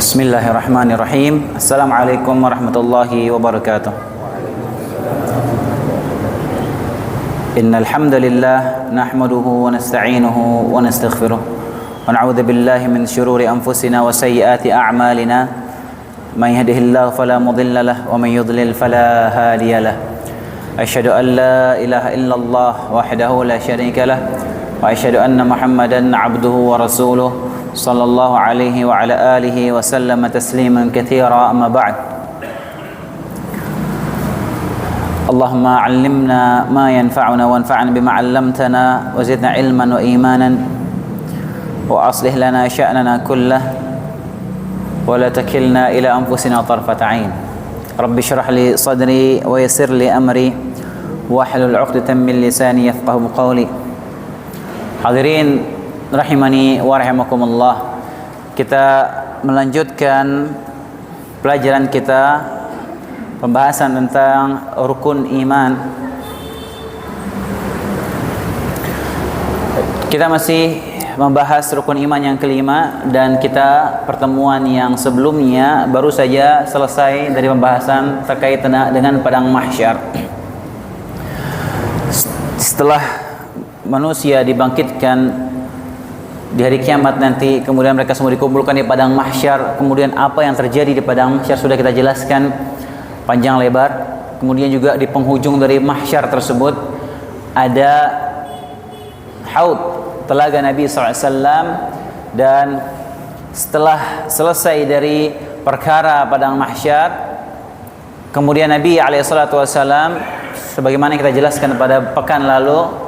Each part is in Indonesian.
Bismillahirrahmanirrahim. Assalamualaikum warahmatullahi wabarakatuh. Innal hamdalillah nahmaduhu wa nasta'inuhu wa nastaghfiruh wa na'udzu billahi min shururi anfusina wa sayyiati a'malina. May yahdihillahu fala mudilla lahu wa may yudlil fala hadiya lahu. Asyhadu an la ilaha illallah wahdahu la syarika lahu wa asyhadu anna Muhammadan 'abduhu wa rasuluh sallallahu alaihi wa ala alihi wa sallama tasliman katsira, amma ba'd. Allahumma 'allimna ma yanfa'una wanfa'na bima 'allamtana wa zidna ilman wa imanan wa aslih lana sya'nana kullah wa la takilna ila anfusina tarfata 'ain. Rabbi shrah li sadri wa yassir li amri wahlul 'uqdatam min lisani yafqahu qawli. Hadirin rahimani wa rahimakumullah. Kita melanjutkan pelajaran kita, pembahasan tentang rukun iman. Kita masih membahas rukun iman yang kelima, dan kita pertemuan yang sebelumnya baru saja selesai dari pembahasan terkait dengan padang mahsyar. Setelah manusia dibangkitkan di hari kiamat nanti, kemudian mereka semua dikumpulkan di padang mahsyar. Kemudian apa yang terjadi di padang mahsyar sudah kita jelaskan panjang lebar. Kemudian juga di penghujung dari mahsyar tersebut ada haud, telaga Nabi SAW. Dan setelah selesai dari perkara padang mahsyar, kemudian Nabi SAW, sebagaimana kita jelaskan pada pekan lalu,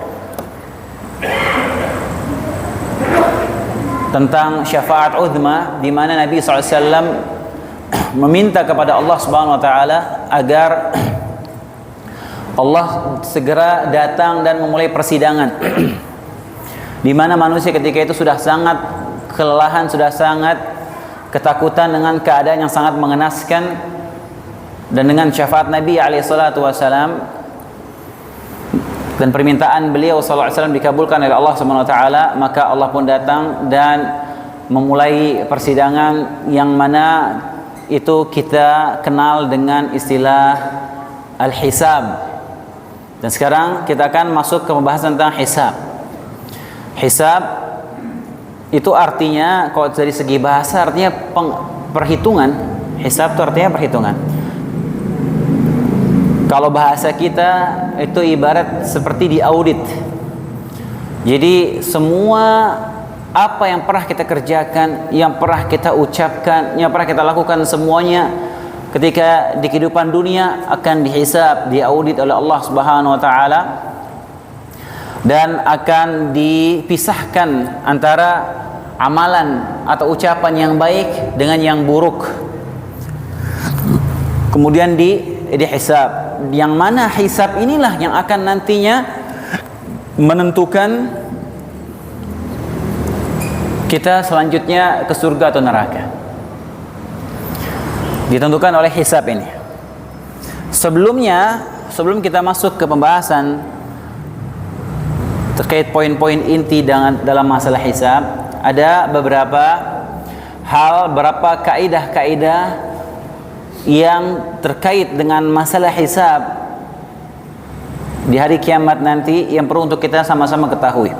tentang syafaat uzma, di mana Nabi SAW meminta kepada Allah Subhanahu Wa Taala agar Allah segera datang dan memulai persidangan, di mana manusia ketika itu sudah sangat kelelahan, sudah sangat ketakutan dengan keadaan yang sangat mengenaskan. Dan dengan syafaat Nabi SAW dan permintaan beliau SAW dikabulkan oleh Allah Subhanahu Wa Taala, maka Allah pun datang dan memulai persidangan, yang mana itu kita kenal dengan istilah al-hisab. Dan sekarang kita akan masuk ke pembahasan tentang hisab. Hisab itu artinya, kalau dari segi bahasa, artinya perhitungan. Hisab itu artinya perhitungan. Kalau bahasa kita itu ibarat seperti diaudit. Jadi semua apa yang pernah kita kerjakan, yang pernah kita ucapkan, yang pernah kita lakukan, semuanya ketika di kehidupan dunia akan dihisab, diaudit oleh Allah Subhanahu Wa Taala, dan akan dipisahkan antara amalan atau ucapan yang baik dengan yang buruk. Kemudian dihisab, yang mana hisab inilah yang akan nantinya menentukan kita selanjutnya ke surga atau neraka. Ditentukan oleh hisab ini. Sebelum kita masuk ke pembahasan terkait poin-poin inti dalam masalah hisab, ada beberapa hal, beberapa kaidah-kaidah yang terkait dengan masalah hisab di hari kiamat nanti, yang perlu untuk kita sama-sama ketahui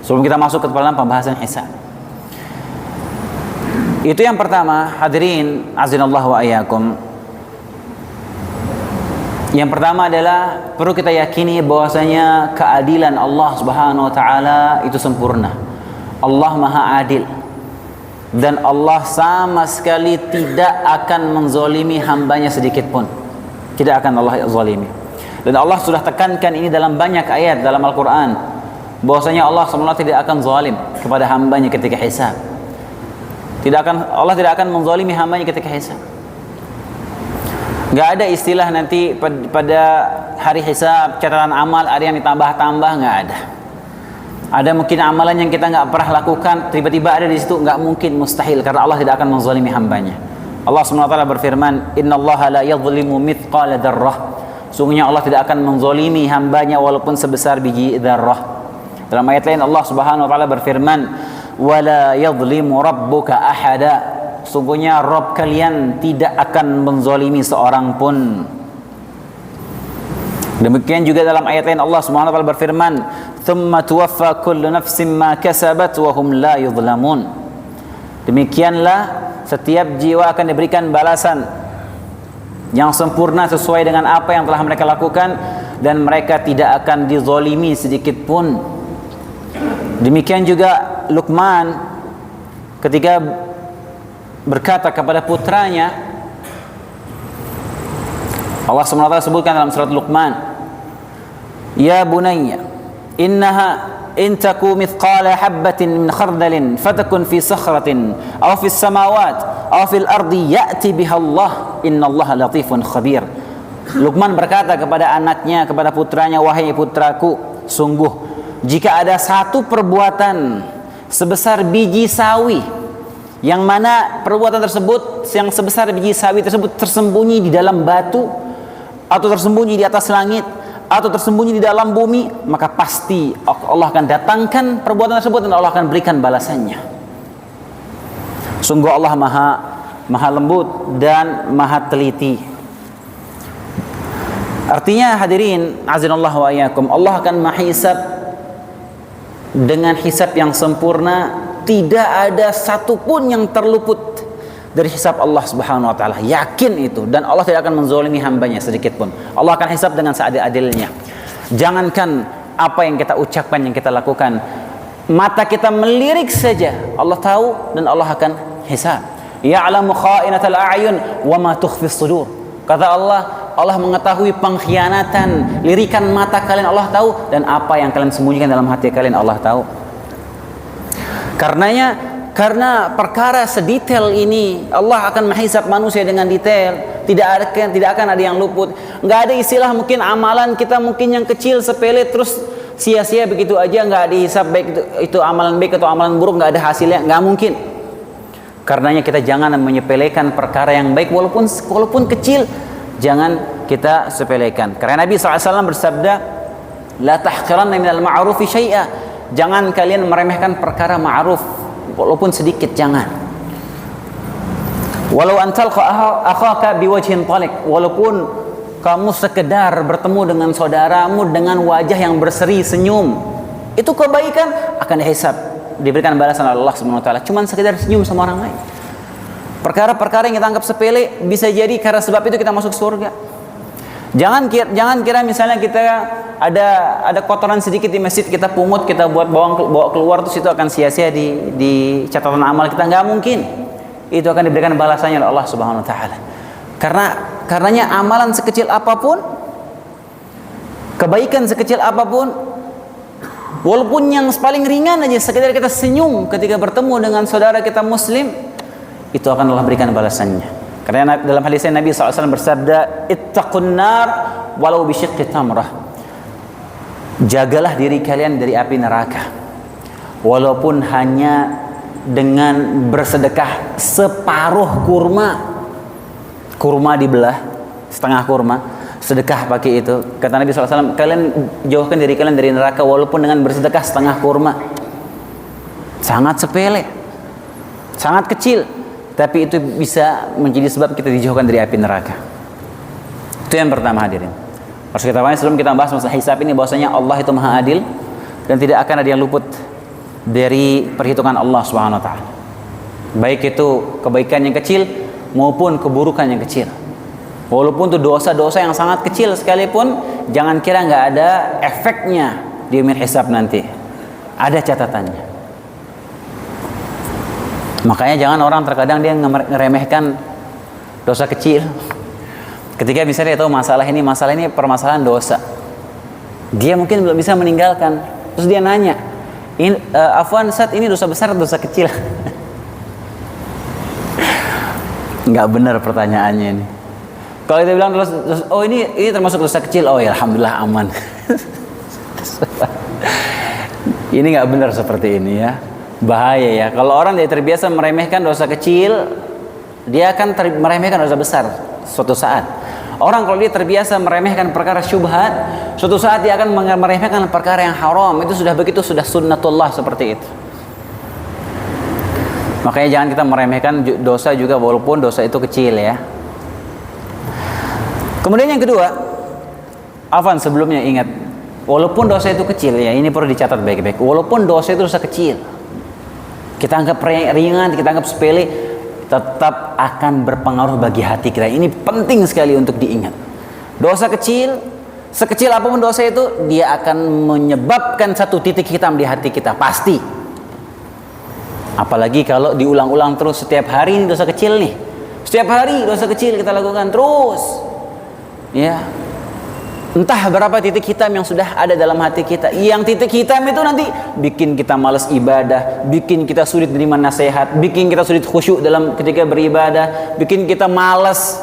sebelum kita masuk ke dalam pembahasan hisab. Itu yang pertama, hadirin azinallahu wa iyyakum. Yang pertama adalah perlu kita yakini bahwasanya keadilan Allah Subhanahu wa taala itu sempurna. Allah Maha Adil, dan Allah sama sekali tidak akan menzalimi hambanya sedikit pun. Tidak akan Allah zalimi. Dan Allah sudah tekankan ini dalam banyak ayat dalam Al-Quran, bahwasanya Allah SWT tidak akan zalim kepada hambanya ketika hisab. Allah tidak akan menzalimi hambanya ketika hisab. Gak ada istilah nanti pada hari hisab catatan amal ada yang ditambah-tambah, gak ada. Ada mungkin amalan yang kita nggak pernah lakukan, tiba-tiba ada di situ, nggak mungkin, mustahil, karena Allah tidak akan menzalimi hambanya. Allah SWT berfirman, Innallaha la yadhlimu mithqala dzarrah. Sungguhnya Allah tidak akan menzalimi hambanya walaupun sebesar biji dzarrah. Dalam ayat lain Allah Subhanahu wa taala berfirman, "Wala yadhlimu rabbuka ahada." sungguhnya Rabb kalian tidak akan menzalimi seorang pun. Demikian juga dalam ayat lain Allah Subhanahu wa taala berfirman, "Tsumma tuwaffa kullu nafsin ma kasabat wa hum la yudhlamun." Demikianlah setiap jiwa akan diberikan balasan yang sempurna sesuai dengan apa yang telah mereka lakukan dan mereka tidak akan dizalimi sedikit pun. Demikian juga Luqman ketika berkata kepada putranya, Allah SWT sebutkan dalam surat Luqman, "Ya bunayya, innaha in taku mithqala habbatin min khardalin fatakun fi sakhratin aw fis samawat aw fil ardi ya'ti biha Allah, innallaha latifun khabir." Luqman berkata kepada anaknya, kepada putranya, "Wahai putraku, sungguh jika ada satu perbuatan sebesar biji sawi, yang mana perbuatan tersebut yang sebesar biji sawi tersebut tersembunyi di dalam batu, atau tersembunyi di atas langit, atau tersembunyi di dalam bumi, maka pasti Allah akan datangkan perbuatan tersebut dan Allah akan berikan balasannya." Sungguh Allah maha lembut dan maha teliti. Artinya hadirin azanallahu wa iyyakum, Allah akan menghisab dengan hisab yang sempurna. Tidak ada satupun yang terluput dari hisab Allah Subhanahu wa taala. Yakin itu, dan Allah tidak akan menzalimi hambanya sedikit pun. Allah akan hisab dengan seadil-adilnya. Jangankan apa yang kita ucapkan, yang kita lakukan, mata kita melirik saja Allah tahu dan Allah akan hisab. Ya'lamu kha'inatal a'yun wa ma tukhfis sudur. Kata Allah, Allah mengetahui pengkhianatan lirikan mata kalian, Allah tahu, dan apa yang kalian sembunyikan dalam hati kalian Allah tahu. Karena perkara sedetail ini, Allah akan menghisab manusia dengan detail. Tidak akan ada yang luput. Nggak ada istilah mungkin amalan kita mungkin yang kecil sepele terus sia-sia begitu aja, nggak dihisab baik itu amalan baik atau amalan buruk, nggak ada hasilnya, nggak mungkin. Karenanya kita jangan menyepelekan perkara yang baik walaupun kecil, jangan kita sepelekan. Karena Nabi SAW bersabda, "La tahqiranna minal ma'rufi syai'a." Jangan kalian meremehkan perkara ma'ruf walaupun sedikit, jangan. Walau antalqa akhaka biwajhin talik, walaupun kamu sekedar bertemu dengan saudaramu dengan wajah yang berseri senyum, itu kebaikan akan dihisab, diberikan balasan oleh Allah Subhanahu wa taala. Cuman sekedar senyum sama orang lain. Perkara-perkara yang kita anggap sepele bisa jadi karena sebab itu kita masuk surga. Jangan kira misalnya kita ada kotoran sedikit di masjid, kita pungut, kita bawa keluar, terus itu akan sia-sia di catatan amal kita. Nggak mungkin. Itu akan diberikan balasannya oleh Allah Subhanahu wa taala. Karenanya amalan sekecil apapun, kebaikan sekecil apapun, walaupun yang paling ringan aja, sekedar kita senyum ketika bertemu dengan saudara kita muslim, itu akan Allah berikan balasannya. Karena dalam hadis Nabi SAW bersabda, "Ittaqun nar walau bisyiqqi tamrah." Jagalah diri kalian dari api neraka, walaupun hanya dengan bersedekah separuh kurma. Kurma dibelah, setengah kurma, sedekah pakai itu. Kata Nabi SAW, kalian jauhkan diri kalian dari neraka walaupun dengan bersedekah setengah kurma. Sangat sepele, sangat kecil, tapi itu bisa menjadi sebab kita dijauhkan dari api neraka. Itu yang pertama hadirin. Harus kita pahami sebelum kita bahas masalah hisab ini, bahwasanya Allah itu maha adil dan tidak akan ada yang luput dari perhitungan Allah Subhanahu wa taala. Baik itu kebaikan yang kecil maupun keburukan yang kecil. Walaupun itu dosa-dosa yang sangat kecil sekalipun, jangan kira nggak ada efeknya di yaumil hisab nanti. Ada catatannya. Makanya jangan orang terkadang dia ngeremehkan dosa kecil. Ketika misalnya dia tahu masalah ini permasalahan dosa, dia mungkin belum bisa meninggalkan. Terus dia nanya, "Afwan Ustaz, ini dosa besar atau dosa kecil?" Nggak benar pertanyaannya ini. Kalau kita bilang oh ini termasuk dosa kecil, oh ya alhamdulillah aman. Ini nggak benar seperti ini ya. Bahaya ya. Kalau orang dia terbiasa meremehkan dosa kecil, dia akan meremehkan dosa besar suatu saat. Orang kalau dia terbiasa meremehkan perkara syubhat, suatu saat dia akan meremehkan perkara yang haram. Itu sudah begitu, sudah sunnatullah seperti itu. Makanya jangan kita meremehkan dosa juga walaupun dosa itu kecil ya. Kemudian yang kedua, Afwan sebelumnya ingat, walaupun dosa itu kecil ya, ini perlu dicatat baik-baik. Walaupun dosa itu dosa kecil, kita anggap ringan, kita anggap sepele, tetap akan berpengaruh bagi hati kita. Ini penting sekali untuk diingat. Dosa kecil, sekecil apapun dosa itu, dia akan menyebabkan satu titik hitam di hati kita, pasti. Apalagi kalau diulang-ulang terus setiap hari, ini dosa kecil nih. Setiap hari dosa kecil kita lakukan terus. Ya. Entah berapa titik hitam yang sudah ada dalam hati kita. Yang titik hitam itu nanti bikin kita malas ibadah, bikin kita sulit menerima nasihat, bikin kita sulit khusyuk dalam ketika beribadah, bikin kita malas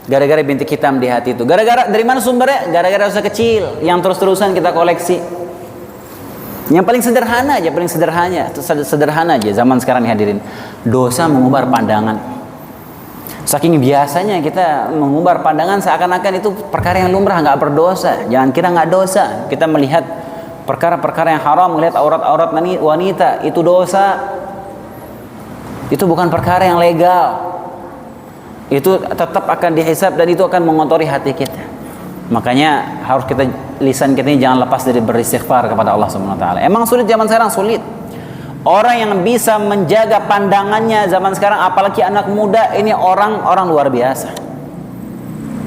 gara-gara bintik hitam di hati itu. Gara-gara dari mana sumbernya? Gara-gara dosa kecil yang terus-terusan kita koleksi. Yang paling sederhana aja zaman sekarang nih hadirin. Dosa mengumbar pandangan. Saking biasanya kita mengumbar pandangan seakan-akan itu perkara yang lumrah, nggak berdosa. Jangan kira nggak dosa. Kita melihat perkara-perkara yang haram, melihat aurat-aurat wanita, itu dosa. Itu bukan perkara yang legal. Itu tetap akan dihisab dan itu akan mengotori hati kita. Makanya harus kita, lisan kita ini jangan lepas dari beristighfar kepada Allah Subhanahu wa taala. Emang sulit zaman sekarang, sulit. Orang yang bisa menjaga pandangannya zaman sekarang, apalagi anak muda, ini orang luar biasa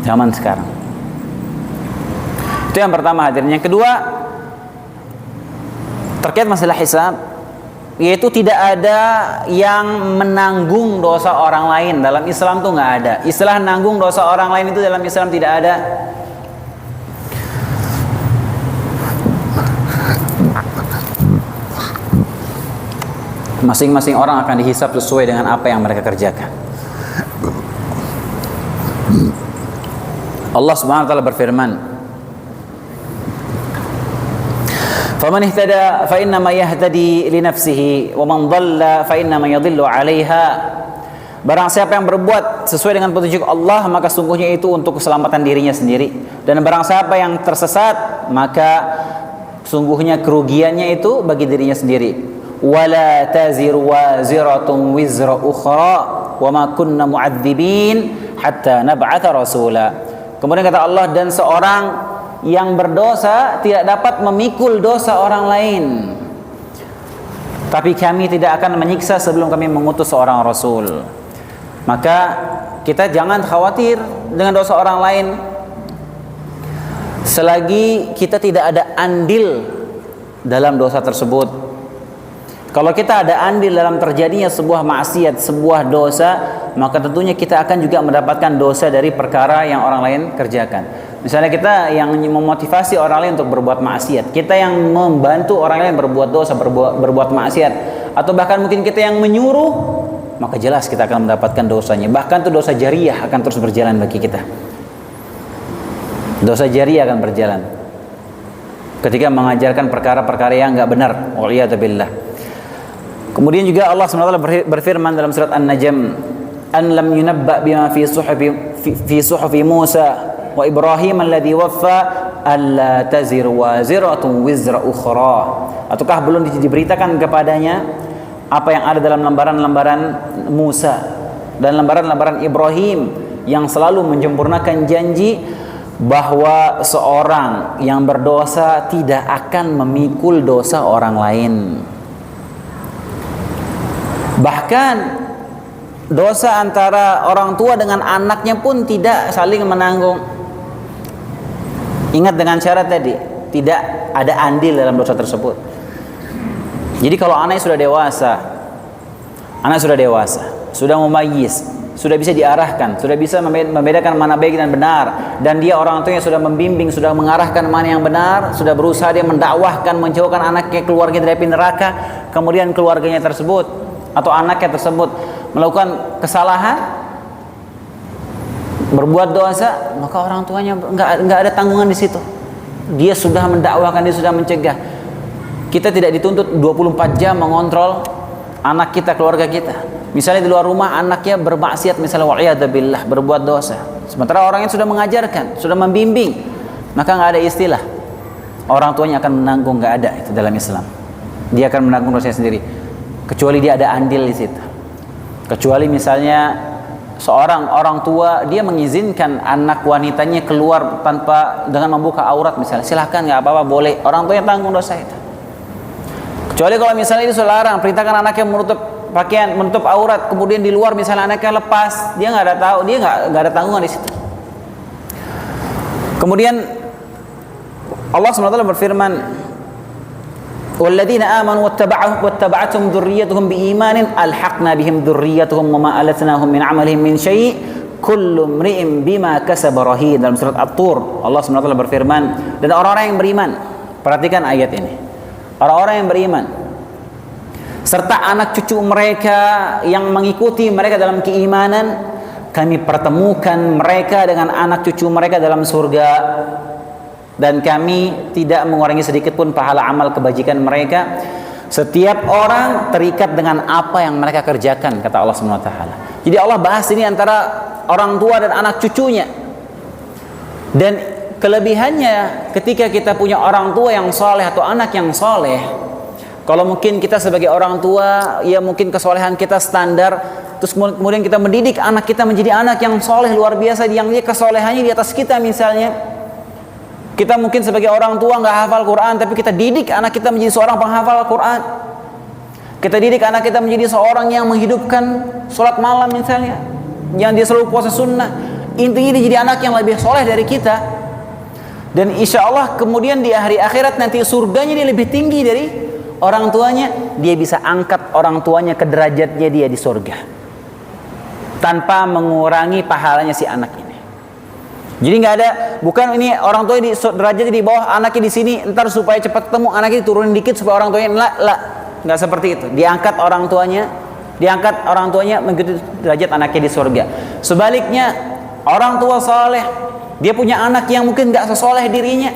zaman sekarang. Itu yang pertama hadirin. Yang kedua, terkait masalah hisab, yaitu tidak ada yang menanggung dosa orang lain. Dalam Islam tuh nggak ada istilah nanggung dosa orang lain, itu dalam Islam tidak ada. Masing-masing orang akan dihisab sesuai dengan apa yang mereka kerjakan. Allah Subhanahu wa taala berfirman, "Faman ihtada fa innama yahtadi li nafsihi wa man dhalla fa innama yadhillu 'alaiha." Barang siapa yang berbuat sesuai dengan petunjuk Allah, maka sungguhnya itu untuk keselamatan dirinya sendiri. Dan barang siapa yang tersesat, maka sungguhnya kerugiannya itu bagi dirinya sendiri. Wala taziru waziratun wizra ukhra wa ma kunna mu'adzibin hatta nab'atha rasula. Kemudian kata Allah, dan seorang yang berdosa tidak dapat memikul dosa orang lain, tapi kami tidak akan menyiksa sebelum kami mengutus seorang rasul. Maka kita jangan khawatir dengan dosa orang lain selagi kita tidak ada andil dalam dosa tersebut. Kalau kita ada andil dalam terjadinya sebuah maksiat, sebuah dosa, maka tentunya kita akan juga mendapatkan dosa dari perkara yang orang lain kerjakan. Misalnya kita yang memotivasi orang lain untuk berbuat maksiat, kita yang membantu orang lain berbuat dosa, berbuat maksiat, atau bahkan mungkin kita yang menyuruh, maka jelas kita akan mendapatkan dosanya. Bahkan itu dosa jariyah akan terus berjalan bagi kita. Dosa jariyah akan berjalan ketika mengajarkan perkara-perkara yang enggak benar. Waliyadzubillah. Kemudian juga Allah SWT berfirman dalam surat An-Najm, "An lam yunabba bima fi suhufi Musa wa Ibrahim alladhi waffa alla taziru waziratun wizra ukhra." Ataukah belum diberitakan kepadanya apa yang ada dalam lembaran-lembaran Musa dan lembaran-lembaran Ibrahim yang selalu menyempurnakan janji bahwa seorang yang berdosa tidak akan memikul dosa orang lain. Bahkan dosa antara orang tua dengan anaknya pun tidak saling menanggung. Ingat dengan syarat tadi, tidak ada andil dalam dosa tersebut. Jadi kalau anak sudah dewasa, sudah mumayyiz, sudah bisa diarahkan, sudah bisa membedakan mana baik dan benar, dan dia orang tuanya sudah membimbing, sudah mengarahkan mana yang benar, sudah berusaha dia mendakwahkan, menjauhkan anaknya, keluarga dari api neraka, kemudian keluarganya tersebut atau anaknya tersebut melakukan kesalahan, berbuat dosa, maka orang tuanya enggak ada tanggungan di situ. Dia sudah mendakwahkan, dia sudah mencegah. Kita tidak dituntut 24 jam mengontrol anak kita, keluarga kita. Misalnya di luar rumah anaknya bermaksiat, misalnya wa'iyadzubillah, berbuat dosa, sementara orang yang sudah mengajarkan, sudah membimbing, maka enggak ada istilah orang tuanya akan menanggung, enggak ada itu dalam Islam. Dia akan menanggung dosanya sendiri, kecuali dia ada andil di situ. Kecuali misalnya seorang orang tua dia mengizinkan anak wanitanya keluar tanpa dengan membuka aurat misalnya, silahkan, nggak apa-apa, boleh, orang tuanya tanggung dosa itu. Kecuali kalau misalnya itu larang, perintahkan anaknya menutup pakaian, menutup aurat, kemudian di luar misalnya anaknya lepas, dia nggak ada tahu, dia nggak ada tanggungan di situ. Kemudian Allah SWT berfirman, walladzina amanu wattaba'atuhum dzurriyyatuhum biimanin alhaqna bihim dzurriyyatuhum wama alatnahum min 'amalihim min syai' kullu imri'in bima kasaba rahin. Dalam surat At-Tur Allah SWT berfirman, dan orang-orang yang beriman, perhatikan ayat ini, orang-orang yang beriman serta anak cucu mereka yang mengikuti mereka dalam keimanan, kami pertemukan mereka dengan anak cucu mereka dalam surga, dan kami tidak mengurangi sedikit pun pahala amal kebajikan mereka. Setiap orang terikat dengan apa yang mereka kerjakan, kata Allah SWT. Jadi Allah bahas ini antara orang tua dan anak cucunya. Dan kelebihannya ketika kita punya orang tua yang soleh atau anak yang soleh, kalau mungkin kita sebagai orang tua, ya mungkin kesolehan kita standar, terus kemudian kita mendidik anak kita menjadi anak yang soleh luar biasa, yang dia kesolehannya di atas kita misalnya. Kita mungkin sebagai orang tua nggak hafal Quran, tapi kita didik anak kita menjadi seorang penghafal Quran. Kita didik anak kita menjadi seorang yang menghidupkan sholat malam misalnya, yang dia selalu puasa sunnah. Intinya dia jadi anak yang lebih soleh dari kita. Dan insya Allah kemudian di hari akhirat nanti surganya dia lebih tinggi dari orang tuanya. Dia bisa angkat orang tuanya ke derajatnya dia di surga, tanpa mengurangi pahalanya si anak ini. Jadi nggak ada, bukan ini orang tua di derajatnya di bawah, anaknya di sini, ntar supaya cepat ketemu anaknya turunin dikit supaya orang tuanya nggak seperti itu. Diangkat orang tuanya mengikuti derajat anaknya di surga. Sebaliknya orang tua soleh, dia punya anak yang mungkin nggak sesoleh dirinya,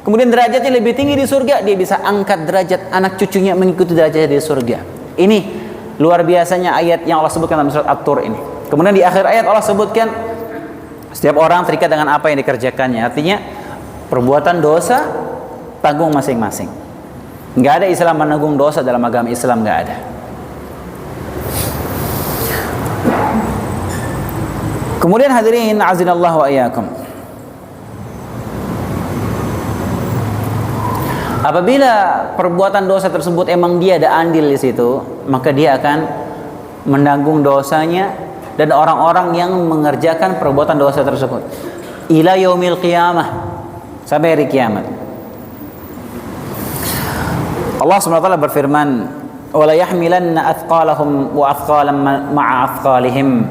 kemudian derajatnya lebih tinggi di surga, dia bisa angkat derajat anak cucunya mengikuti derajatnya di surga. Ini luar biasanya ayat yang Allah sebutkan dalam surat At-Tur ini. Kemudian di akhir ayat Allah sebutkan setiap orang terikat dengan apa yang dikerjakannya. Artinya perbuatan dosa tanggung masing-masing. Nggak ada istilah menanggung dosa dalam agama Islam, nggak ada. Kemudian hadirin azinallahu wa iyyakum, apabila perbuatan dosa tersebut emang dia ada andil di situ, maka dia akan menanggung dosanya dan orang-orang yang mengerjakan perbuatan dosa tersebut ila yaumil qiyamah, sampai hari kiamat. Allah SWT berfirman, wala yahmilanna athqalahum wa athqalan ma'a athqalihim,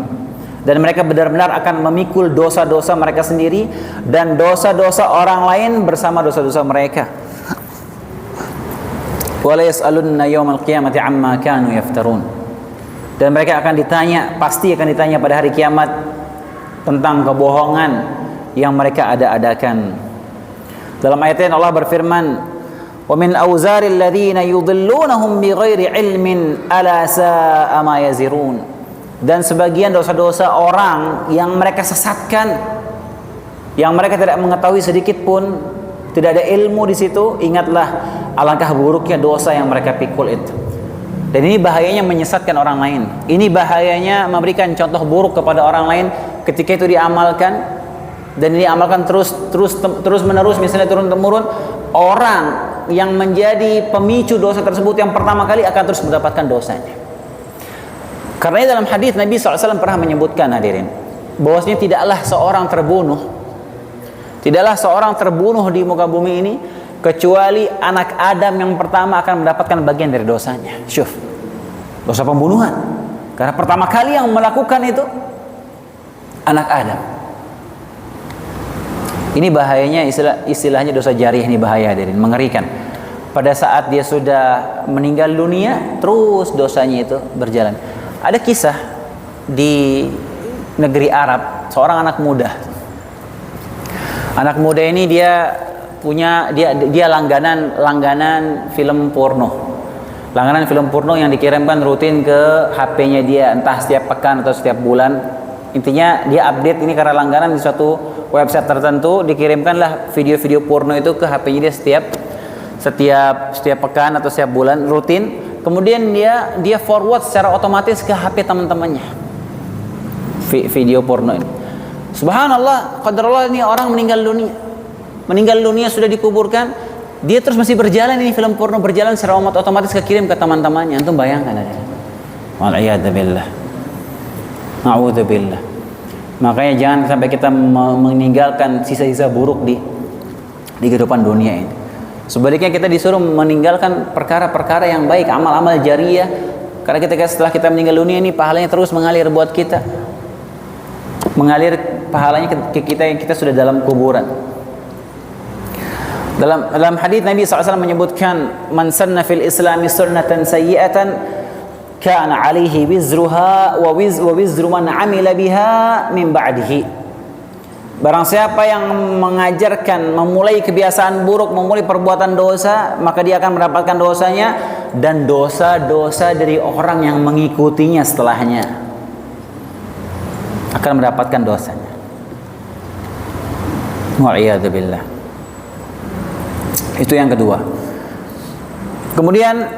dan mereka benar-benar akan memikul dosa-dosa mereka sendiri dan dosa-dosa orang lain bersama dosa-dosa mereka. Wala yas'alunna yaumal qiyamati amma kanu yaftarun, dan mereka akan ditanya, pasti akan ditanya pada hari kiamat tentang kebohongan yang mereka ada-adakan. Dalam ayat ini Allah berfirman, wa min awzaril ladzina yudhillunahum bighairi ilmin ala sa'a ma yazirun, dan sebagian dosa-dosa orang yang mereka sesatkan, yang mereka tidak mengetahui sedikit pun, tidak ada ilmu di situ, ingatlah alangkah buruknya dosa yang mereka pikul itu. Dan ini bahayanya menyesatkan orang lain. Ini bahayanya memberikan contoh buruk kepada orang lain ketika itu diamalkan, dan ini diamalkan terus menerus, misalnya turun temurun. Orang yang menjadi pemicu dosa tersebut yang pertama kali akan terus mendapatkan dosanya. Karena dalam hadis Nabi SAW pernah menyebutkan, hadirin, bahwasanya tidaklah seorang terbunuh di muka bumi ini kecuali anak Adam yang pertama akan mendapatkan bagian dari dosanya. Syuf, dosa pembunuhan, karena pertama kali yang melakukan itu anak Adam. Ini bahayanya, istilahnya dosa jarih ini bahaya, hadirin, mengerikan. Pada saat dia sudah meninggal dunia, terus dosanya itu berjalan. Ada kisah di negeri Arab, seorang anak muda. Anak muda ini dia langganan film porno. Langganan film porno yang dikirimkan rutin ke HP-nya dia, entah setiap pekan atau setiap bulan. Intinya dia update ini karena langganan di suatu website tertentu, dikirimkanlah video-video porno itu ke HP-nya dia setiap pekan atau setiap bulan rutin. kemudian dia forward secara otomatis ke HP teman-temannya video porno ini. Subhanallah, qadarullah, ini orang meninggal dunia sudah dikuburkan, dia terus masih berjalan, ini film porno berjalan secara otomatis kekirim ke teman-temannya. Antum bayangkan ada. Wal'iyadzubillah. Na'udzubillah. Makanya jangan sampai kita meninggalkan sisa-sisa buruk di kehidupan dunia ini. Sebaliknya kita disuruh meninggalkan perkara-perkara yang baik, amal-amal jariyah. Karena setelah kita meninggal dunia ini pahalanya terus mengalir buat kita. Mengalir pahalanya ke kita yang kita sudah dalam kuburan. Dalam hadis Nabi SAW menyebutkan, man sanna fil islami sunnatan sayyi'atan kana alaihi wizruha wa wizru man amila biha min ba'dihi. Barang siapa yang mengajarkan, memulai kebiasaan buruk, memulai perbuatan dosa, maka dia akan mendapatkan dosanya dan dosa-dosa dari orang yang mengikutinya setelahnya akan mendapatkan dosanya. Wa'iyadzubillah. Itu yang kedua. Kemudian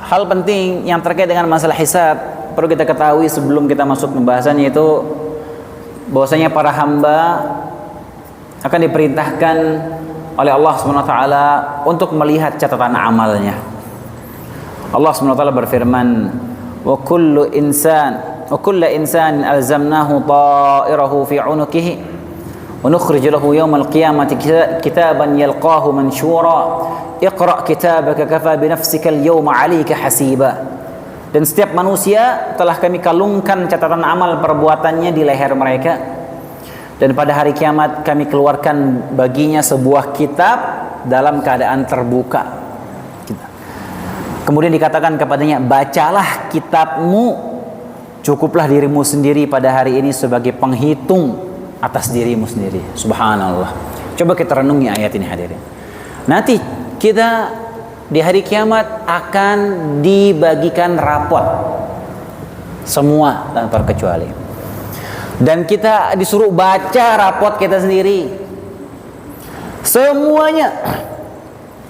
hal penting yang terkait dengan masalah hisab perlu kita ketahui sebelum kita masuk pembahasannya, itu bahwasanya para hamba akan diperintahkan oleh Allah SWT untuk melihat catatan amalnya. Allah SWT berfirman, wa kullu insanin alzamnahu ta'irahu fi 'unuqihi wa nukhrij lahu yawmal qiyamati kitaban yalqahu manshura iqra' kitabaka kafa bi nafsika al-yawma 'alayka hasiba. Dan setiap manusia telah kami kalungkan catatan amal perbuatannya di leher mereka, dan pada hari kiamat kami keluarkan baginya sebuah kitab dalam keadaan terbuka. Kemudian dikatakan kepadanya, bacalah kitabmu, cukuplah dirimu sendiri pada hari ini sebagai penghitung atas dirimu sendiri. Subhanallah. Coba kita renungi ayat ini hadirin. Nanti kita di hari kiamat akan dibagikan rapot semua tanpa terkecuali, dan kita disuruh baca rapot kita sendiri semuanya.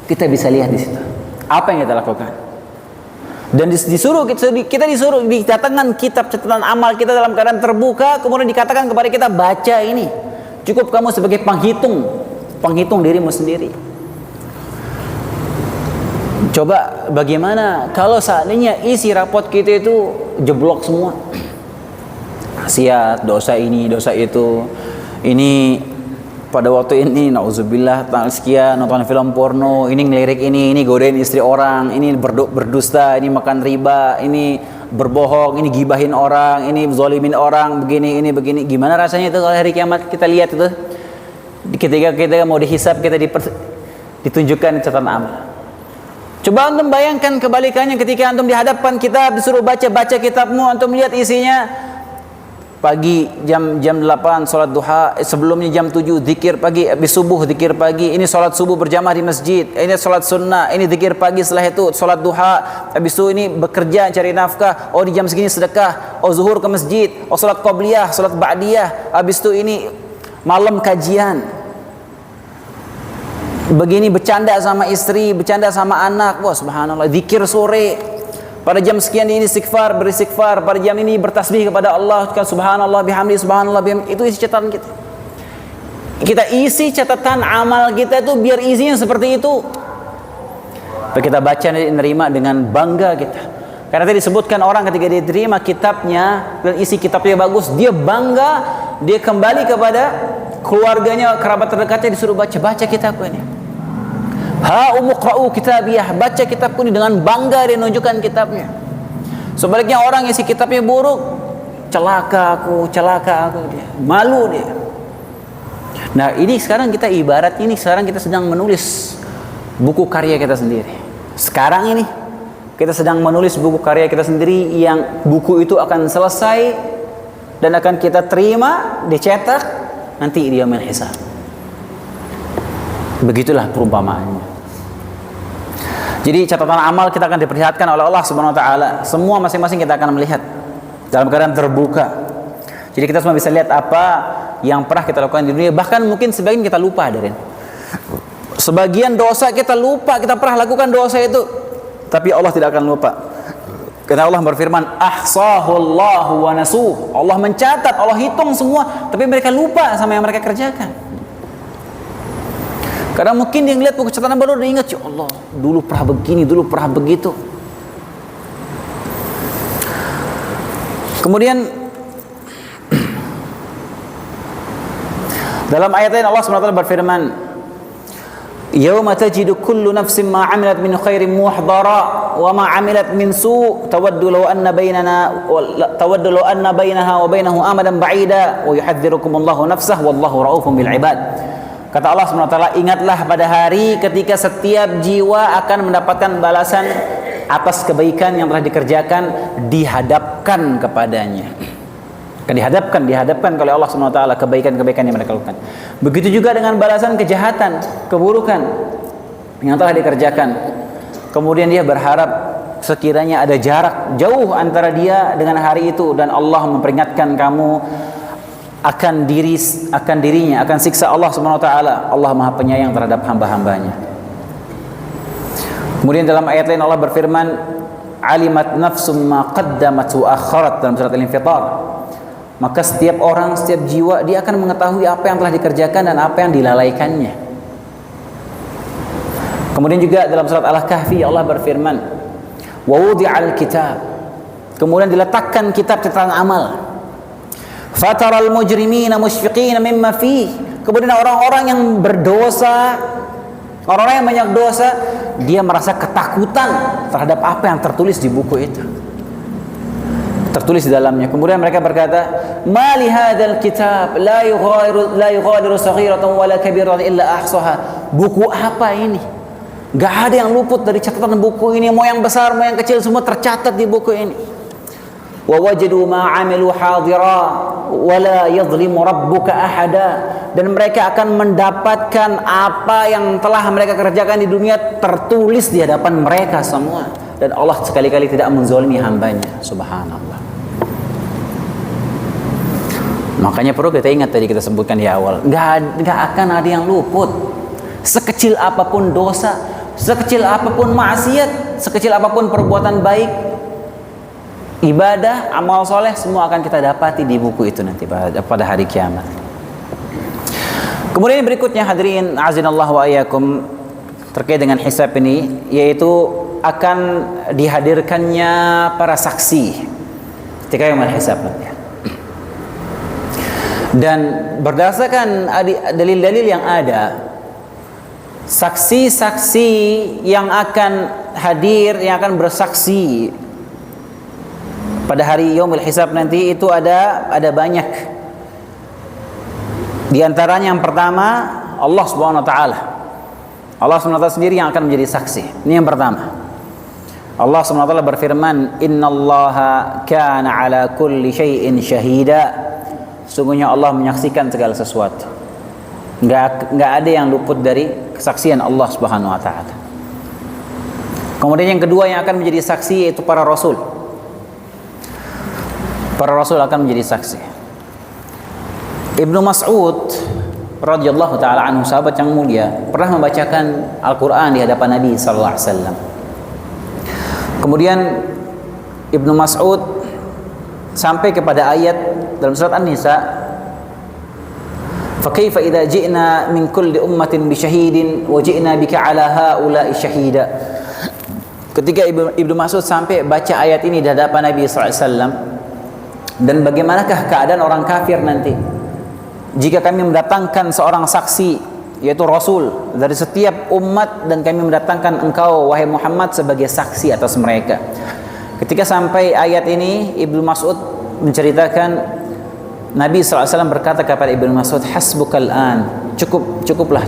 Kita bisa lihat di situ apa yang kita lakukan, dan kita disuruh didatangkan kitab catatan amal kita dalam keadaan terbuka. Kemudian dikatakan kepada kita, baca ini, cukup kamu sebagai penghitung dirimu sendiri. Coba bagaimana kalau seandainya isi rapot kita itu jeblok semua, maksiat, dosa ini, dosa itu, ini pada waktu ini nauzubillah tanggal sekian nonton film porno, ini ngelirik ini godain istri orang, ini berdusta, ini makan riba, ini berbohong, ini gibahin orang, ini zalimin orang, begini. Gimana rasanya itu kalau hari kiamat kita lihat itu, ketika kita mau dihisab, kita ditunjukkan catatan amal. Coba antum bayangkan kebalikannya, ketika antum dihadapkan kitab, disuruh baca kitabmu, antum lihat isinya, pagi jam 8 salat duha, sebelumnya jam 7 zikir pagi, habis subuh zikir pagi, ini salat subuh berjamaah di masjid, ini salat sunnah, ini zikir pagi, setelah itu salat duha, habis itu ini bekerja cari nafkah, oh di jam segini sedekah, oh zuhur ke masjid, oh salat qabliyah, salat ba'diyah, habis itu ini malam kajian, begini bercanda sama istri, bercanda sama anak, wah subhanallah, zikir sore, pada jam sekian ini beristighfar, pada jam ini bertasbih kepada Allah, subhanallah bihamdi, subhanallah bihamdi. Itu isi catatan kita. Kita isi catatan amal kita itu biar isinya seperti itu. Kita baca dan menerima dengan bangga kita. Karena tadi disebutkan orang ketika dia terima kitabnya dan isi kitabnya bagus, dia bangga, dia kembali kepada keluarganya, kerabat terdekatnya, disuruh baca kitabku ini. Ha umuqra'u kitabiyah, baca kitabku ini, dengan bangga dia menunjukkan kitabnya. Sebaliknya orang isi kitabnya buruk, celaka aku dia, malu dia. Nah, ini sekarang kita ibarat ini, sekarang kita sedang menulis buku karya kita sendiri. Sekarang ini kita sedang menulis buku karya kita sendiri, yang buku itu akan selesai dan akan kita terima, dicetak nanti di yaumil hisab. Begitulah perumpamaannya. Jadi catatan amal kita akan diperlihatkan oleh Allah Subhanahu wa taala. Semua masing-masing kita akan melihat dalam keadaan terbuka. Jadi kita semua bisa lihat apa yang pernah kita lakukan di dunia, bahkan mungkin sebagian kita lupa, Darin. Sebagian dosa kita lupa, kita pernah lakukan dosa itu, Tapi Allah tidak akan lupa. Karena Allah berfirman, ahsahullahu wa nasuh. Allah mencatat, Allah hitung semua, tapi mereka lupa sama yang mereka kerjakan. Karena mungkin dia ngeliat buku catatan baru, dia ingat, ya Allah, dulu pernah begini, dulu pernah begitu. Kemudian dalam ayat lain Allah SWT berfirman, Yawma tajidu kullu nafsin ma 'amilat min khairin muhdara wa ma 'amilat min su' tawaddu law anna bainaha wa bainahu amadan ba'ida wa yuhadzirukumullahu nafsah wallahu raufun bil 'ibad. Kata Allah SWT, ingatlah pada hari ketika setiap jiwa akan mendapatkan balasan atas kebaikan yang telah dikerjakan, dihadapkan kepadanya. Dihadapkan oleh Allah SWT kebaikan-kebaikan yang mereka lakukan. Begitu juga dengan balasan kejahatan, keburukan yang telah dikerjakan. Kemudian dia berharap sekiranya ada jarak jauh antara dia dengan hari itu, dan Allah memperingatkan kamu akan dirinya, akan siksa Allah SWT. Allah Maha Penyayang terhadap hamba-hambanya. Kemudian dalam ayat lain Allah berfirman, alimat nafsum ma qaddamat wa akharat, dalam surat Al-Infitar. Maka setiap orang, setiap jiwa, dia akan mengetahui apa yang telah dikerjakan dan apa yang dilalaikannya. Kemudian juga dalam surat Al-Kahfi Allah berfirman, wa wudi'al kitab, kemudian diletakkan kitab catatan amal. Fataral mujrimina musyfiqina mimma fih, kemudian orang-orang yang berdosa, orang-orang yang banyak dosa, dia merasa ketakutan terhadap apa yang tertulis di buku itu, tertulis di dalamnya. Kemudian mereka berkata, ma li hadzal kitab la yughadiru saghiratan wala kabiratan illa ahsaha. Buku apa ini? Gak ada yang luput dari catatan buku ini, mau yang besar mau yang kecil semua tercatat di buku ini. Wa wajadu ma 'amilu hadira wala yadhlimu rabbuka ahada, dan mereka akan mendapatkan apa yang telah mereka kerjakan di dunia tertulis di hadapan mereka semua, dan Allah sekali-kali tidak menzalimi hambanya. Subhanallah. Makanya perlu kita ingat, tadi kita sebutkan di awal, nggak akan ada yang luput. Sekecil apapun dosa, sekecil apapun maksiat, sekecil apapun perbuatan baik, ibadah, amal soleh, semua akan kita dapati di buku itu nanti pada hari kiamat. Kemudian berikutnya hadirin azinallah wa ayyakum, terkait dengan hisab ini, yaitu akan dihadirkannya para saksi ketika yaumul hisab nanti. Dan berdasarkan dalil-dalil yang ada, saksi-saksi yang akan hadir, yang akan bersaksi pada hari yaumul hisab nanti itu ada banyak. Di antaranya yang pertama, Allah Subhanahu wa taala. Allah Subhanahu wa taala sendiri yang akan menjadi saksi. Ini yang pertama. Allah Subhanahu wa taala berfirman, "Innallaha kana 'ala kulli syai'in syahida." Sungguhnya Allah menyaksikan segala sesuatu. Enggak ada yang luput dari kesaksian Allah Subhanahu wa taala. Kemudian yang kedua yang akan menjadi saksi yaitu para rasul. Para rasul akan menjadi saksi. Ibnu Mas'ud radhiyallahu taala anhu, sahabat yang mulia, pernah membacakan Al-Qur'an di hadapan Nabi sallallahu alaihi wasallam. Kemudian Ibnu Mas'ud sampai kepada ayat dalam surat An-Nisa, fa kaifa idza ji'na min kulli ummatin bi syahidin wa ji'na bika 'ala haula'i syahida. Ketika Ibnu Mas'ud sampai baca ayat ini di hadapan Nabi sallallahu alaihi wasallam, dan bagaimanakah keadaan orang kafir nanti jika kami mendatangkan seorang saksi yaitu Rasul dari setiap umat, dan kami mendatangkan engkau wahai Muhammad sebagai saksi atas mereka. Ketika sampai ayat ini, Ibnu Mas'ud menceritakan Nabi SAW berkata kepada Ibnu Mas'ud, hasbukal an, cukuplah.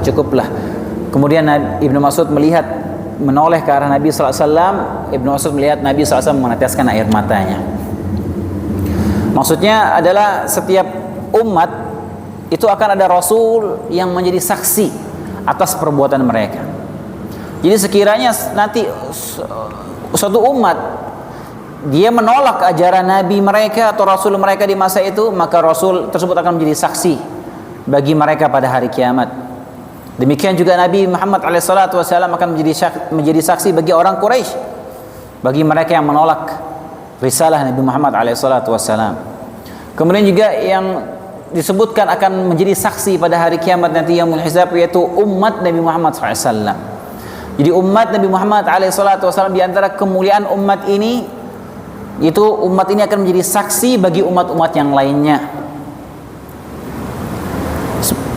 Kemudian Ibnu Mas'ud menoleh ke arah Nabi SAW. Ibnu Mas'ud melihat Nabi SAW meneteskan air matanya. Maksudnya adalah setiap umat itu akan ada Rasul yang menjadi saksi atas perbuatan mereka. Jadi sekiranya nanti suatu umat dia menolak ajaran Nabi mereka atau Rasul mereka di masa itu, maka Rasul tersebut akan menjadi saksi bagi mereka pada hari kiamat. Demikian juga Nabi Muhammad SAW akan menjadi saksi bagi orang Quraisy bagi mereka yang menolak risalah Nabi Muhammad SAW. Kemudian juga yang disebutkan akan menjadi saksi pada hari kiamat nanti yaumul hisab, yaitu umat Nabi Muhammad SAW. Jadi umat Nabi Muhammad SAW, di antara kemuliaan umat ini, itu umat ini akan menjadi saksi bagi umat-umat yang lainnya.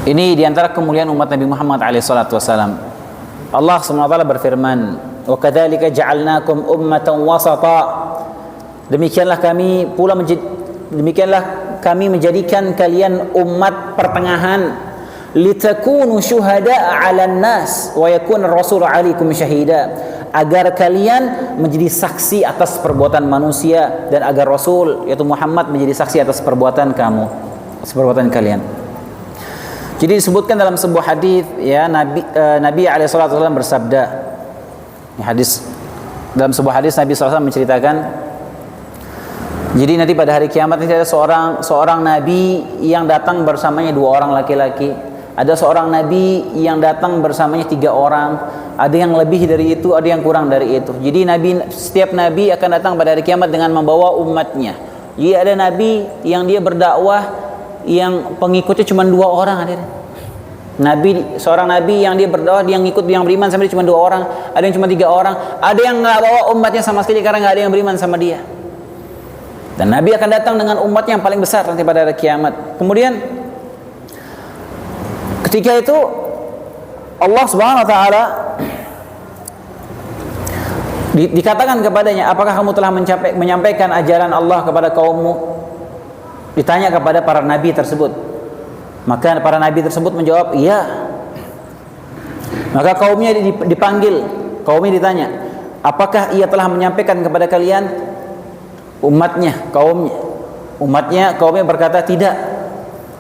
Ini di antara kemuliaan umat Nabi Muhammad SAW. Allah SWT berfirman, wa kadzalika ja'alnakum ummatan wasata. Demikianlah kami menjadikan kalian umat pertengahan, litakunu syuhada'a 'alan nas wa yakuna ar-rasulu 'alaikum syahida, agar kalian menjadi saksi atas perbuatan manusia dan agar Rasul yaitu Muhammad menjadi saksi atas perbuatan kamu, atas perbuatan kalian. Jadi disebutkan dalam sebuah hadis, ya, Nabi alaihi wasallam bersabda, dalam sebuah hadis Nabi SAW menceritakan, jadi nanti pada hari kiamat nanti ada seorang nabi yang datang bersamanya 2 orang laki-laki. Ada seorang nabi yang datang bersamanya 3 orang. Ada yang lebih dari itu, ada yang kurang dari itu. Jadi setiap nabi akan datang pada hari kiamat dengan membawa umatnya. Jadi ada nabi yang dia berdakwah yang pengikutnya cuma 2 orang. Seorang nabi yang dia berdakwah, yang ikut, yang beriman sama dia cuma 2 orang. Ada yang cuma 3 orang. Ada yang nggak bawa umatnya sama sekali karena nggak ada yang beriman sama dia. Dan Nabi akan datang dengan umatnya yang paling besar nanti pada hari kiamat. Kemudian ketika itu Allah Subhanahu wa taala dikatakan kepadanya, apakah kamu telah menyampaikan ajaran Allah kepada kaummu? Ditanya kepada para nabi tersebut. Maka para nabi tersebut menjawab, iya. Maka kaumnya dipanggil, kaumnya ditanya, apakah ia telah menyampaikan kepada kalian? Kaumnya berkata tidak.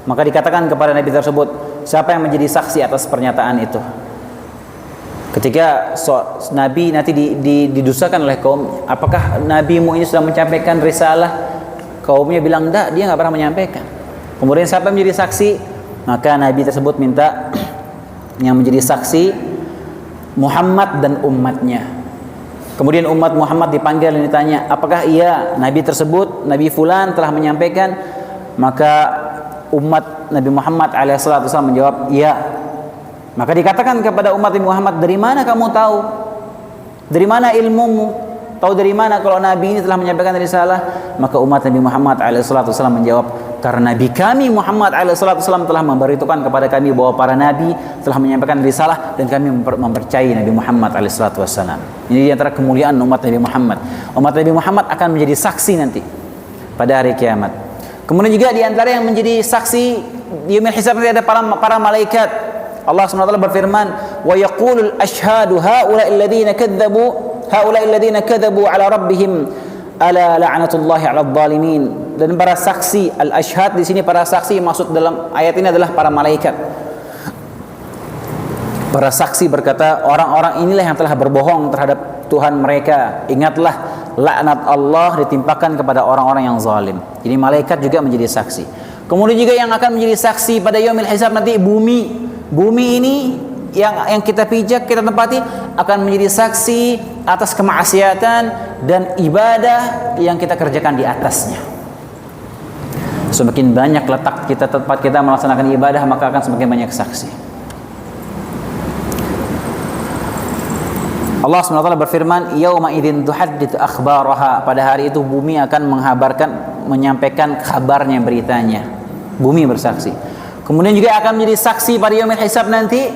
Maka dikatakan kepada nabi tersebut, siapa yang menjadi saksi atas pernyataan itu? Ketika nabi nanti didustakan oleh kaum, apakah nabimu ini sudah menyampaikan risalah? Kaumnya bilang enggak, dia nggak pernah menyampaikan. Kemudian siapa yang menjadi saksi? Maka nabi tersebut minta yang menjadi saksi Muhammad dan umatnya. Kemudian umat Muhammad dipanggil dan ditanya, apakah nabi tersebut, Nabi Fulan telah menyampaikan? Maka umat Nabi Muhammad alaihissalam menjawab, iya. Maka dikatakan kepada umat Nabi Muhammad, dari mana kamu tahu? Dari mana ilmumu? Tahu dari mana kalau nabi ini telah menyampaikan risalah? Maka umat Nabi Muhammad alaihissalam menjawab, karena Nabi kami Muhammad alaihissalam telah memberitahukan kepada kami bahwa para nabi telah menyampaikan risalah dan kami mempercayai Nabi Muhammad alaihissalam. Ini di antara kemuliaan umat Nabi Muhammad. Umat Nabi Muhammad akan menjadi saksi nanti pada hari kiamat. Kemudian juga di antara yang menjadi saksi di yaumil hisab nanti ada para malaikat. Allah SWT berfirman, wa yaqulul ashhadu haula'i alladziina kadzabu ala rabbihim ala la'natullahi 'alal zalimin. Dan para saksi, al-ashhad di sini para saksi, maksud dalam ayat ini adalah para malaikat. Para saksi berkata, orang-orang inilah yang telah berbohong terhadap Tuhan mereka. Ingatlah, laknat Allah ditimpakan kepada orang-orang yang zalim. Jadi malaikat juga menjadi saksi. Kemudian juga yang akan menjadi saksi pada yaumil hisab nanti bumi. Bumi ini yang kita pijak, kita tempati, akan menjadi saksi atas kemaksiatan dan ibadah yang kita kerjakan di atasnya. Semakin banyak letak kita, tempat kita melaksanakan ibadah, maka akan semakin banyak saksi. Allah SWT berfirman, yauma idzin tuhadditsu akhbaraha. Pada hari itu bumi akan menyampaikan kabarnya, beritanya. Bumi bersaksi. Kemudian juga akan menjadi saksi pada yaumil hisab nanti,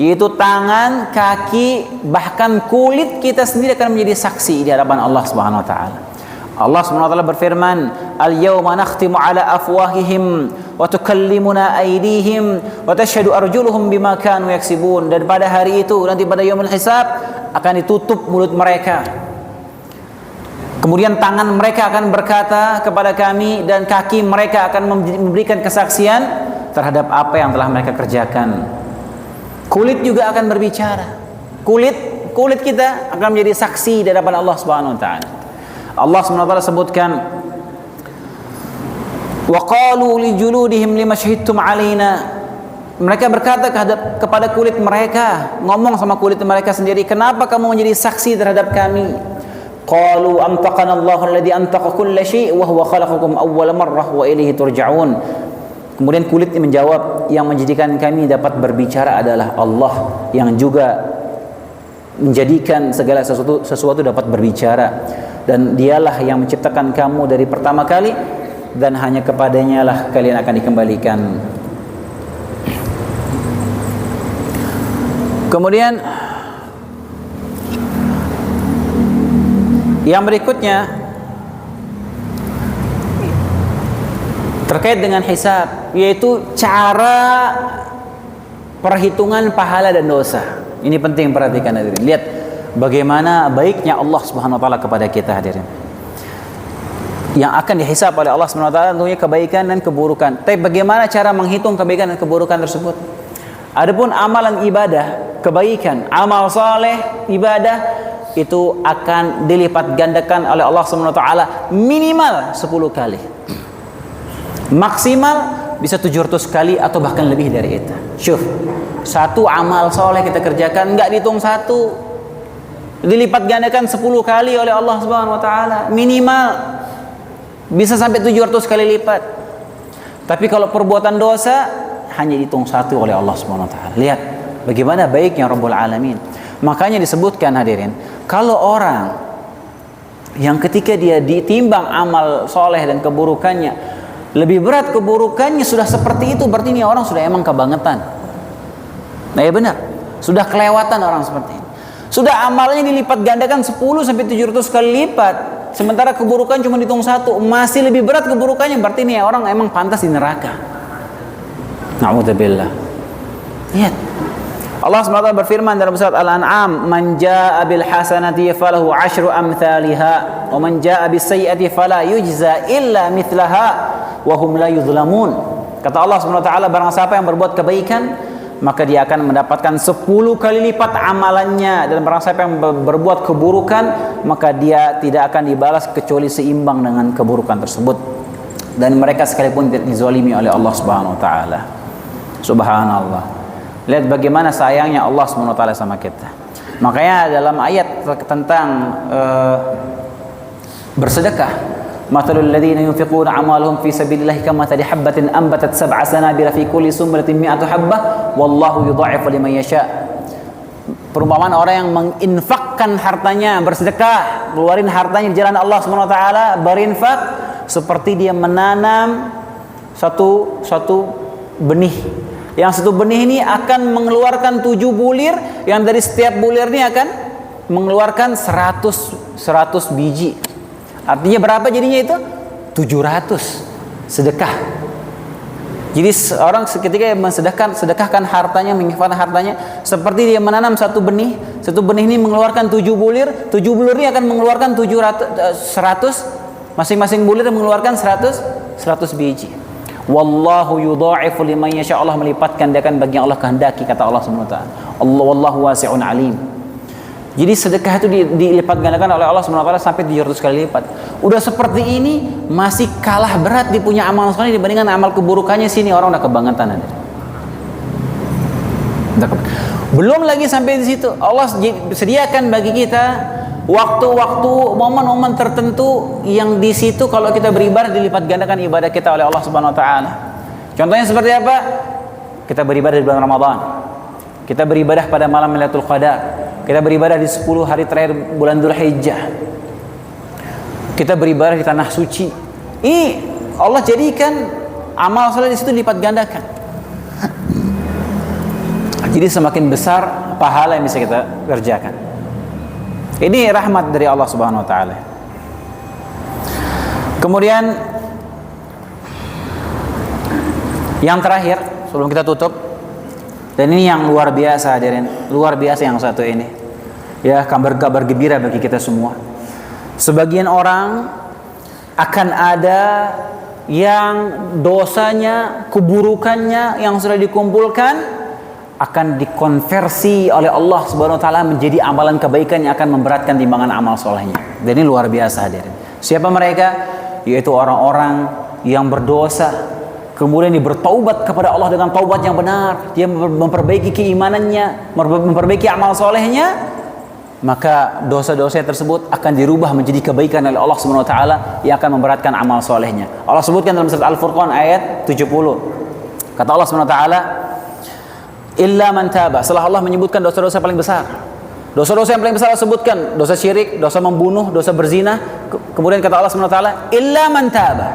yaitu tangan, kaki, bahkan kulit kita sendiri akan menjadi saksi di hadapan Allah Subhanahu wa taala. Allah Subhanahu wa taala berfirman, al-yauma nakhtimu ala afwahihim wa tukallimuna aydihim wa tashhadu arjuluhum bima kanu yaksibun. Dan pada hari itu nanti pada yaumul hisab akan ditutup mulut mereka. Kemudian tangan mereka akan berkata kepada kami dan kaki mereka akan memberikan kesaksian terhadap apa yang telah mereka kerjakan. Kulit juga akan berbicara. Kulit kita akan menjadi saksi di hadapan Allah Subhanahu wa taala. Allah Subhanahu wa taala sebutkan, wa qalu li juludihim lima syahidtum alaina. Mereka berkata kepada kulit mereka, ngomong sama kulit mereka sendiri, kenapa kamu menjadi saksi terhadap kami? Qalu antaqana Allahu alladhi antaqa kulla syai' wa huwa khalaqakum awwala marrah wa ilaihi turja'un. Kemudian kulit menjawab, yang menjadikan kami dapat berbicara adalah Allah yang juga menjadikan segala sesuatu dapat berbicara, dan dialah yang menciptakan kamu dari pertama kali dan hanya kepadanya lah kalian akan dikembalikan. Kemudian yang berikutnya terkait dengan hisab, yaitu cara perhitungan pahala dan dosa. Ini penting, perhatikan hadirin. Lihat bagaimana baiknya Allah Subhanahu wa taala kepada kita, hadirin. Yang akan dihisab oleh Allah Subhanahu wa taala tentunya kebaikan dan keburukan. Tapi bagaimana cara menghitung kebaikan dan keburukan tersebut? Adapun amalan ibadah, kebaikan, amal saleh, ibadah itu akan dilipat gandakan oleh Allah Subhanahu wa taala minimal 10 kali. Maksimal bisa 700 kali atau bahkan lebih dari itu. Syuf, satu amal soleh kita kerjakan enggak dihitung satu, dilipat gandakan 10 kali oleh Allah Subhanahu wa taala, minimal bisa sampai 700 kali lipat. Tapi kalau perbuatan dosa hanya dihitung satu oleh Allah Subhanahu wa taala. Lihat bagaimana baiknya Rabbul Alamin. Makanya disebutkan, hadirin, kalau orang yang ketika dia ditimbang amal soleh dan keburukannya lebih berat keburukannya, sudah seperti itu, berarti ini orang sudah emang kebangetan. Nah ya benar, sudah kelewatan orang seperti ini. Sudah amalnya dilipat gandakan 10 sampai 700 kali lipat, sementara keburukan cuma dihitung satu, masih lebih berat keburukannya, berarti ini orang emang pantas di neraka. Na'udzubillah. Lihat, Allah SWT berfirman dalam surat Al-An'am, "Man jaa'a bil hasanati falahu 'asyru amsalha, wa man jaa'a bis sayyi'ati fala yujza illa mithlaha wa hum la yuzlamun." Kata Allah SWT, barang siapa yang berbuat kebaikan, maka dia akan mendapatkan 10 kali lipat amalannya, dan barang siapa yang berbuat keburukan, maka dia tidak akan dibalas kecuali seimbang dengan keburukan tersebut, dan mereka sekalipun tidak dizalimi oleh Allah Subhanahu wa taala. Subhanallah. Lihat bagaimana sayangnya Allah SWT sama kita. Makanya dalam ayat tentang bersedekah, mathalul ladzina yunfiquna amwalahum fi sabilillahi kamathali habbatin anbatat sab'a sanabila fi kulli sunbulatin mi'atu habbah wallahu yudha'ifu liman yasha. Perumpamaan orang yang menginfakkan hartanya, bersedekah, keluarin hartanya di jalan Allah Subhanahu wa taala, berinfak, seperti dia menanam satu benih. Yang satu benih ini akan mengeluarkan 7 bulir, yang dari setiap bulir ini akan mengeluarkan 100 biji. Artinya berapa jadinya itu? 700 sedekah. Jadi orang ketika sedekahkan hartanya, menginfakkan hartanya, seperti dia menanam satu benih ini mengeluarkan 7 bulir, 7 bulir ini akan mengeluarkan 100, masing-masing bulir mengeluarkan 100 biji. Wallahu yudha'ifu liman yasha, Allah melipat gandakan bagi yang Allah kehendaki, kata Allah Subhanahu wa taala. Allah wallahu wasi'un alim. Jadi sedekah itu dilipat gandakan oleh Allah Subhanahu wa taala sampai 700 kali lipat. Udah seperti ini masih kalah berat dia punya amal soleh dibandingkan amal keburukannya, sini orang udah kebangetan. Belum lagi sampai di situ, Allah sediakan bagi kita waktu-waktu, momen-momen tertentu yang di situ kalau kita beribadah dilipat gandakan ibadah kita oleh Allah Subhanahu wa taala. Contohnya seperti apa? Kita beribadah di bulan Ramadan. Kita beribadah pada malam Lailatul Qadar. Kita beribadah di 10 hari terakhir bulan Dzulhijjah. Kita beribadah di tanah suci. Ini Allah jadikan amal saleh di situ dilipat gandakan. Jadi semakin besar pahala yang bisa kita kerjakan. Ini rahmat dari Allah Subhanahu wa taala. Kemudian yang terakhir sebelum kita tutup, dan ini yang luar biasa, hadirin, luar biasa yang satu ini. Ya, kabar gembira bagi kita semua. Sebagian orang akan ada yang dosanya, keburukannya yang sudah dikumpulkan akan dikonversi oleh Allah Subhanahu wa taala menjadi amalan kebaikan yang akan memberatkan timbangan amal solehnya. Dan ini luar biasa, hadirin. Siapa mereka? Yaitu orang-orang yang berdosa, kemudian dia bertaubat kepada Allah dengan taubat yang benar, dia memperbaiki keimanannya, memperbaiki amal solehnya, maka dosa-dosa tersebut akan dirubah menjadi kebaikan oleh Allah Subhanahu wa taala yang akan memberatkan amal solehnya. Allah sebutkan dalam surat Al-Furqan ayat 70. Kata Allah Subhanahu wa taala, "Illa man taba." Setelah Allah menyebutkan dosa-dosa paling besar. Dosa-dosa yang paling besar Allah sebutkan, dosa syirik, dosa membunuh, dosa berzina. Kemudian kata Allah Subhanahu wa taala, "Illa man taba."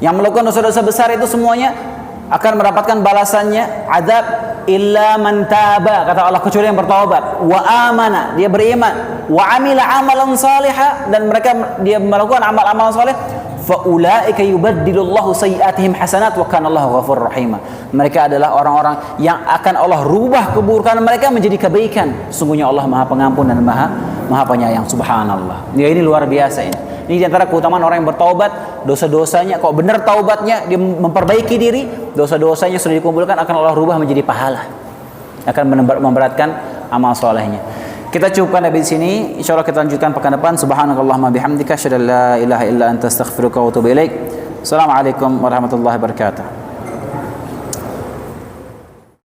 Yang melakukan dosa-dosa besar itu semuanya akan mendapatkan balasannya azab. Illa man taba, kata Allah, kecuali yang bertaubat, wa amana, dia beriman, wa amila amalan salihah, dan mereka dia melakukan amal-amal saleh, fa ulaika yubaddilullahu sayyi'atihim hasanat wa kana Allahu ghafurur rahim. Mereka adalah orang-orang yang akan Allah rubah keburukan mereka menjadi kebaikan. Sungguhnya Allah Maha Pengampun dan Maha Penyayang. Subhanallah. Ya, ini luar biasa ini. Ini diantara keutamaan orang yang bertaubat, dosa-dosanya, kok benar taubatnya, dia memperbaiki diri, dosa-dosanya sudah dikumpulkan, akan Allah rubah menjadi pahala, akan memberatkan amal solehnya. Kita cukupkan dari sini, insyaallah kita lanjutkan pekan depan. Subhanakallahumma bihamdika, asyhadu an la ilaha illa anta, astaghfiruka wa atubu ilaik. Assalamualaikum warahmatullahi wabarakatuh.